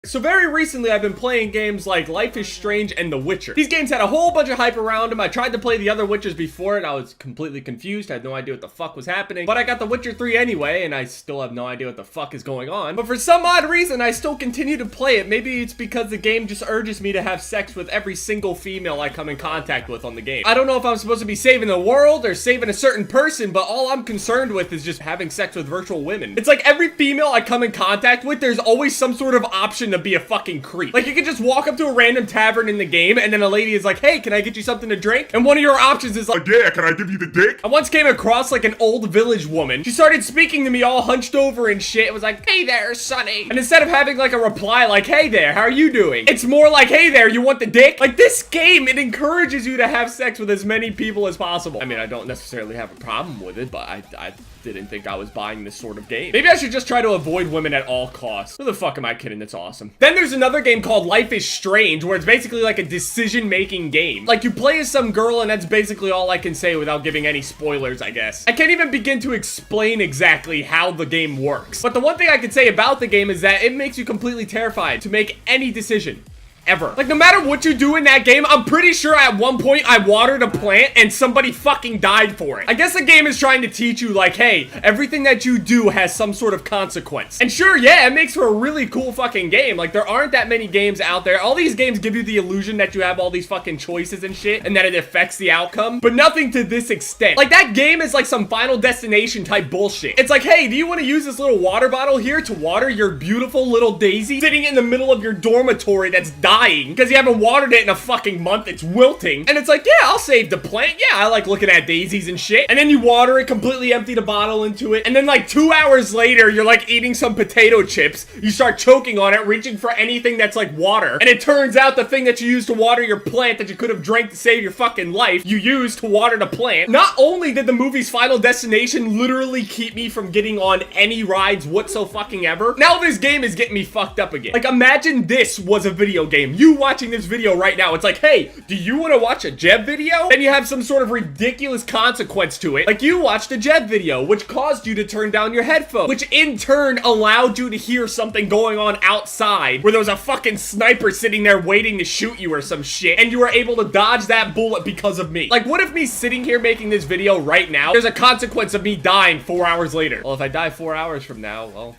So very recently, I've been playing games like Life is Strange and The Witcher. These games had a whole bunch of hype around them. I tried to play the other Witchers before it. I was completely confused. I had no idea what the fuck was happening. But I got The Witcher 3 anyway, and I still have no idea what the fuck is going on. But for some odd reason, I still continue to play it. Maybe it's because the game just urges me to have sex with every single female I come in contact with on the game. I don't know if I'm supposed to be saving the world or saving a certain person, but all I'm concerned with is just having sex with virtual women. It's like every female I come in contact with, there's always some sort of option to be a fucking creep. Like, you can just walk up to a random tavern in the game, and then a lady is like, hey, can I get you something to drink? And one of your options is like, yeah, can I give you the dick? I once came across like an old village woman. She started speaking to me all hunched over and shit. It was like, hey there, sonny. And instead of having like a reply like, hey there, how are you doing? It's more like, hey there, you want the dick? Like, this game, it encourages you to have sex with as many people as possible. I mean, I don't necessarily have a problem with it, but I didn't think I was buying this sort of game. Maybe I should just try to avoid women at all costs. Who the fuck am I kidding? It's awesome. Then there's another game called Life is Strange, where it's basically like a decision-making game. Like, you play as some girl, and that's basically all I can say without giving any spoilers, I guess. I can't even begin to explain exactly how the game works. But the one thing I can say about the game is that it makes you completely terrified to make any decision. Ever. Like, no matter what you do in that game, I'm pretty sure at one point I watered a plant and somebody fucking died for it. I guess the game is trying to teach you, like, hey, everything that you do has some sort of consequence. And sure, yeah, it makes for a really cool fucking game. Like, there aren't that many games out there. All these games give you the illusion that you have all these fucking choices and shit, and that it affects the outcome, but nothing to this extent. Like, that game is like some Final Destination type bullshit. It's like, hey, do you want to use this little water bottle here to water your beautiful little daisy sitting in the middle of your dormitory that's dying because you haven't watered it in a fucking month? It's wilting. And it's like, yeah, I'll save the plant. Yeah, I like looking at daisies and shit. And then you water it, completely empty the bottle into it. And then like 2 hours later, you're like eating some potato chips. You start choking on it, reaching for anything that's like water. And it turns out the thing that you used to water your plant that you could have drank to save your fucking life, you used to water the plant. Not only did the movie's Final Destination literally keep me from getting on any rides whatsoever, now this game is getting me fucked up again. Like, imagine this was a video game. You watching this video right now, it's like, hey, do you want to watch a Jev video? Then you have some sort of ridiculous consequence to it. Like, you watched a Jev video, which caused you to turn down your headphones, which in turn allowed you to hear something going on outside, where there was a fucking sniper sitting there waiting to shoot you or some shit, and you were able to dodge that bullet because of me. Like, what if me sitting here making this video right now, there's a consequence of me dying 4 hours later? Well, if I die 4 hours from now, well,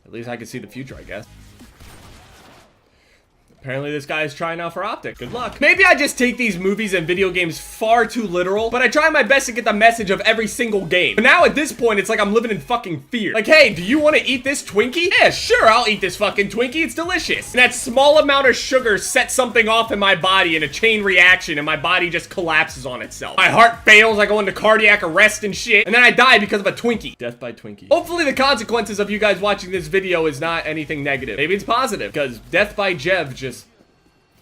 at least I can see the future, I guess. Apparently this guy is trying out for optic. Good luck. Maybe I just take these movies and video games far too literal, but I try my best to get the message of every single game. But now at this point, it's like I'm living in fucking fear. Like, hey, do you want to eat this Twinkie? Yeah, sure, I'll eat this fucking Twinkie. It's delicious. And that small amount of sugar sets something off in my body in a chain reaction, and my body just collapses on itself. My heart fails, I go into cardiac arrest and shit, and then I die because of a Twinkie. Death by Twinkie. Hopefully the consequences of you guys watching this video is not anything negative. Maybe it's positive, because Death by Jev just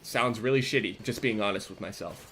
sounds really shitty, just being honest with myself.